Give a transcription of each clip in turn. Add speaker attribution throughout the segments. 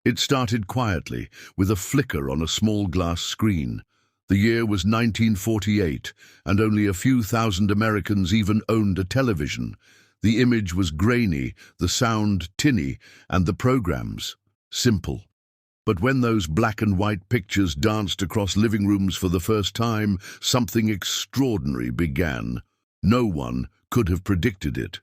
Speaker 1: It started quietly, with a flicker on a small glass screen. The year was 1948, and only a few thousand Americans even owned a television. The image was grainy, the sound tinny, and the programs simple. But when those black and white pictures danced across living rooms for the first time, something extraordinary began. No one could have predicted it.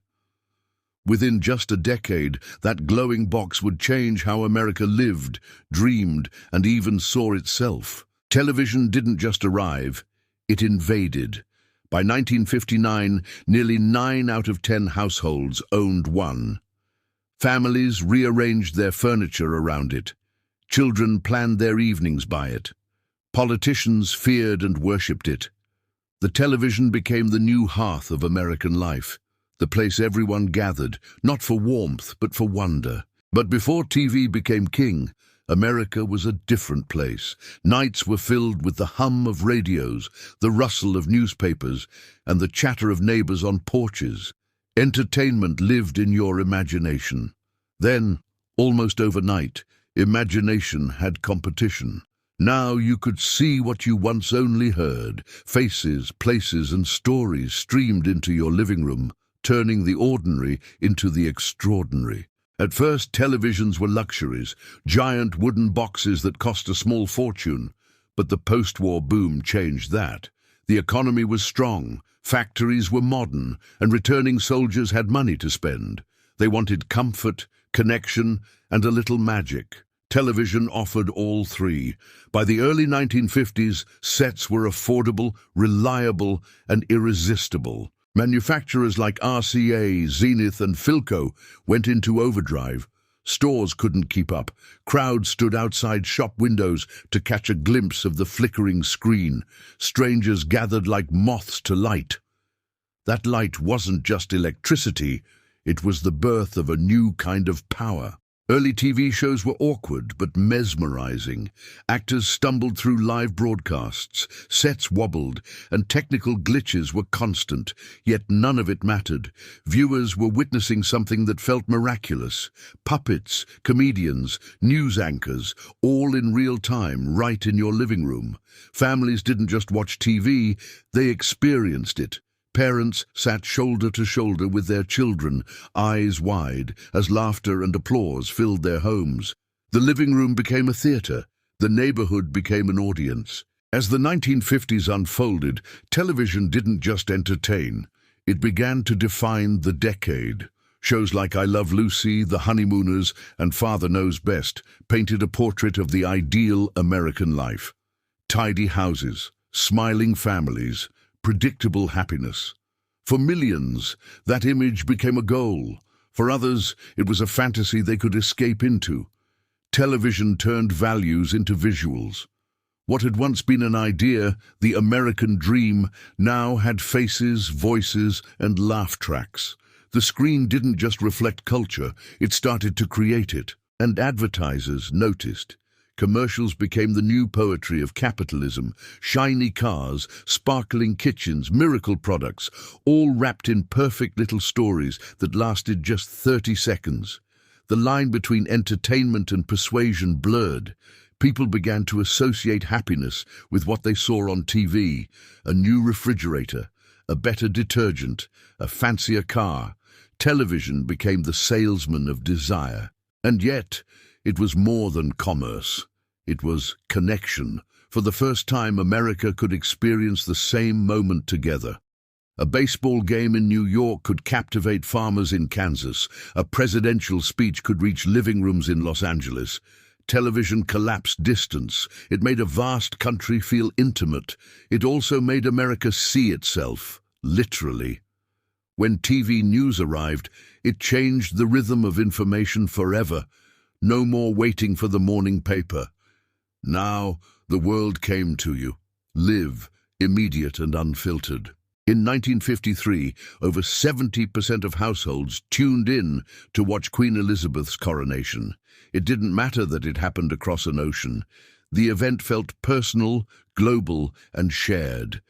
Speaker 1: Within just a decade, that glowing box would change how America lived, dreamed, and even saw itself. Television didn't just arrive, it invaded. By 1959, nearly 9 out of 10 households owned one. Families rearranged their furniture around it. Children planned their evenings by it. Politicians feared and worshipped it. The television became the new hearth of American life, the place everyone gathered, not for warmth, but for wonder. But before TV became king, America was a different place. Nights were filled with the hum of radios, the rustle of newspapers, and the chatter of neighbors on porches. Entertainment lived in your imagination. Then, almost overnight, imagination had competition. Now you could see what you once only heard. Faces, places, and stories streamed into your living room, turning the ordinary into the extraordinary. At first, televisions were luxuries, giant wooden boxes that cost a small fortune. But the post-war boom changed that. The economy was strong, factories were modern, and returning soldiers had money to spend. They wanted comfort, connection, and a little magic. Television offered all three. By the early 1950s, sets were affordable, reliable, and irresistible. Manufacturers like RCA, Zenith, and Philco went into overdrive. Stores couldn't keep up. Crowds stood outside shop windows to catch a glimpse of the flickering screen. Strangers gathered like moths to light. That light wasn't just electricity, it was the birth of a new kind of power. Early TV shows were awkward but mesmerizing. Actors stumbled through live broadcasts, sets wobbled, and technical glitches were constant, yet none of it mattered. Viewers were witnessing something that felt miraculous. Puppets, comedians, news anchors, all in real time, right in your living room. Families didn't just watch TV, they experienced it. Parents sat shoulder to shoulder with their children, eyes wide, as laughter and applause filled their homes. The living room became a theater. The neighborhood became an audience. As the 1950s unfolded, television didn't just entertain. It began to define the decade. Shows like I Love Lucy, The Honeymooners, and Father Knows Best painted a portrait of the ideal American life. Tidy houses, smiling families, predictable happiness. For millions, that image became a goal. For others, it was a fantasy they could escape into. Television turned values into visuals. What had once been an idea, the American dream, now had faces, voices, and laugh tracks. The screen didn't just reflect culture, it started to create it. And advertisers noticed. Commercials became the new poetry of capitalism. Shiny cars, sparkling kitchens, miracle products, all wrapped in perfect little stories that lasted just 30 seconds. The line between entertainment and persuasion blurred. People began to associate happiness with what they saw on TV. A new refrigerator, a better detergent, a fancier car. Television became the salesman of desire. And yet, it was more than commerce. It was connection. For the first time, America could experience the same moment together. A baseball game in New York could captivate farmers in Kansas. A presidential speech could reach living rooms in Los Angeles. Television collapsed distance. It made a vast country feel intimate. It also made America see itself, literally. When TV news arrived, it changed the rhythm of information forever. No more waiting for the morning paper. Now, the world came to you. Live, immediate and unfiltered. In 1953, over 70% of households tuned in to watch Queen Elizabeth's coronation. It didn't matter that it happened across an ocean. The event felt personal, global, and shared.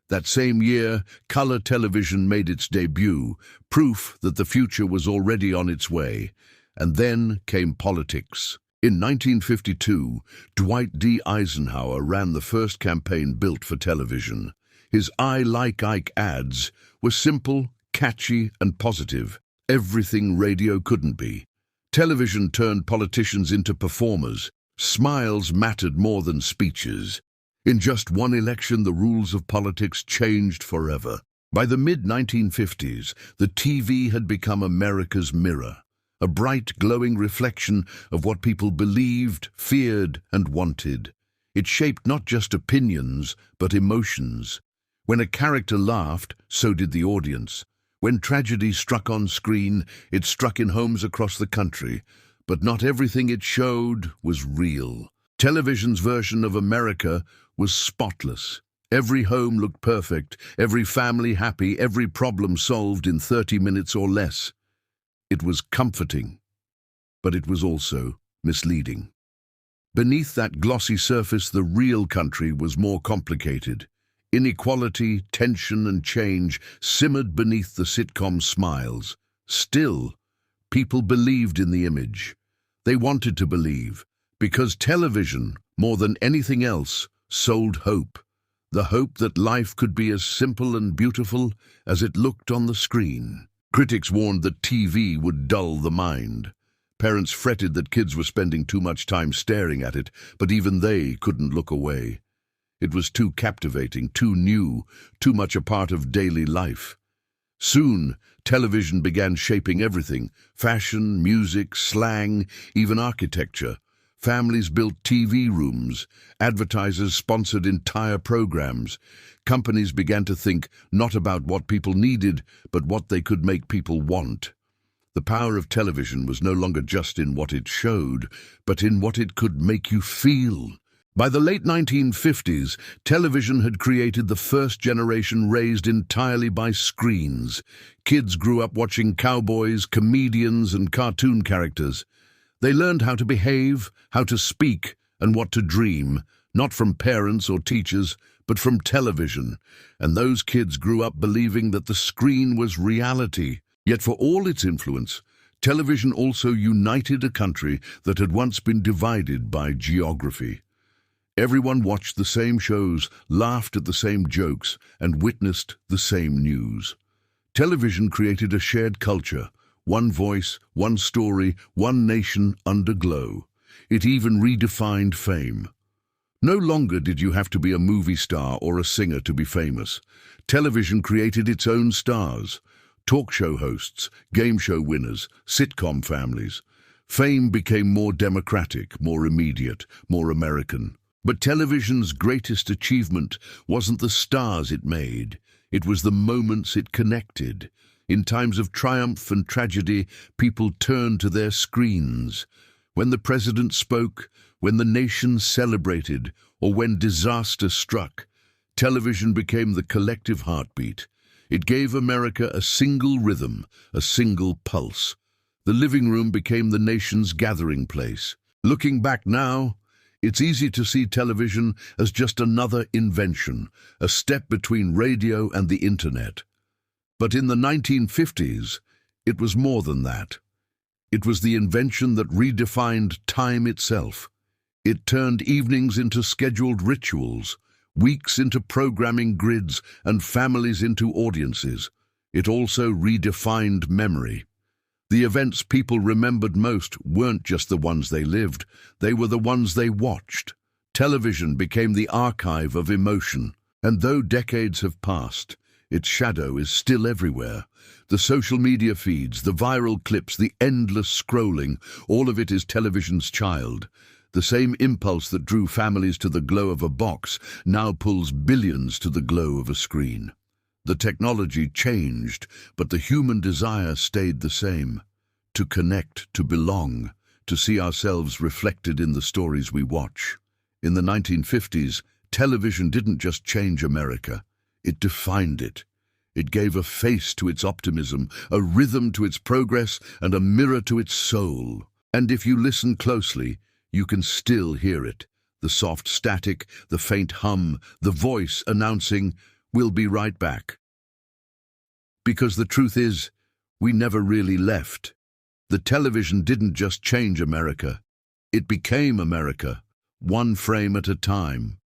Speaker 1: That same year, color television made its debut, proof that the future was already on its way. And then came politics. In 1952, Dwight D. Eisenhower ran the first campaign built for television. His "I Like Ike" ads were simple, catchy, and positive. Everything radio couldn't be. Television turned politicians into performers. Smiles mattered more than speeches. In just one election, the rules of politics changed forever. By the mid-1950s, the TV had become America's mirror, a bright, glowing reflection of what people believed, feared, and wanted. It shaped not just opinions, but emotions. When a character laughed, so did the audience. When tragedy struck on screen, it struck in homes across the country. But not everything it showed was real. Television's version of America was spotless. Every home looked perfect, every family happy, every problem solved in 30 minutes or less. It was comforting, but it was also misleading. Beneath that glossy surface, the real country was more complicated. Inequality, tension, and change simmered beneath the sitcom smiles. Still, people believed in the image. They wanted to believe, because television, more than anything else, sold hope. The hope that life could be as simple and beautiful as it looked on the screen. Critics warned that TV would dull the mind. Parents fretted that kids were spending too much time staring at it, but even they couldn't look away. It was too captivating, too new, too much a part of daily life. Soon, television began shaping everything: fashion, music, slang, even architecture. Families built TV rooms. Advertisers sponsored entire programs. Companies began to think not about what people needed, but what they could make people want. The power of television was no longer just in what it showed, but in what it could make you feel. By the late 1950s, television had created the first generation raised entirely by screens. Kids grew up watching cowboys, comedians, and cartoon characters. They learned how to behave, how to speak, and what to dream, not from parents or teachers, but from television. And those kids grew up believing that the screen was reality. Yet for all its influence, television also united a country that had once been divided by geography. Everyone watched the same shows, laughed at the same jokes, and witnessed the same news. Television created a shared culture. One voice, one story, one nation under glow. It even redefined fame. No longer did you have to be a movie star or a singer to be famous. Television created its own stars. Talk show hosts, game show winners, sitcom families. Fame became more democratic, more immediate, more American. But television's greatest achievement wasn't the stars it made. It was the moments it connected. In times of triumph and tragedy, people turned to their screens. When the president spoke, when the nation celebrated, or when disaster struck, television became the collective heartbeat. It gave America a single rhythm, a single pulse. The living room became the nation's gathering place. Looking back now, it's easy to see television as just another invention, a step between radio and the internet. But in the 1950s, it was more than that. It was the invention that redefined time itself. It turned evenings into scheduled rituals, weeks into programming grids, and families into audiences. It also redefined memory. The events people remembered most weren't just the ones they lived, they were the ones they watched. Television became the archive of emotion, and though decades have passed, its shadow is still everywhere. The social media feeds, the viral clips, the endless scrolling, all of it is television's child. The same impulse that drew families to the glow of a box now pulls billions to the glow of a screen. The technology changed, but the human desire stayed the same. To connect, to belong, to see ourselves reflected in the stories we watch. In the 1950s, television didn't just change America, it defined it. It gave a face to its optimism, a rhythm to its progress, and a mirror to its soul. And if you listen closely, you can still hear it. The soft static, the faint hum, the voice announcing, "We'll be right back." Because the truth is, we never really left. The television didn't just change America, It became America, one frame at a time.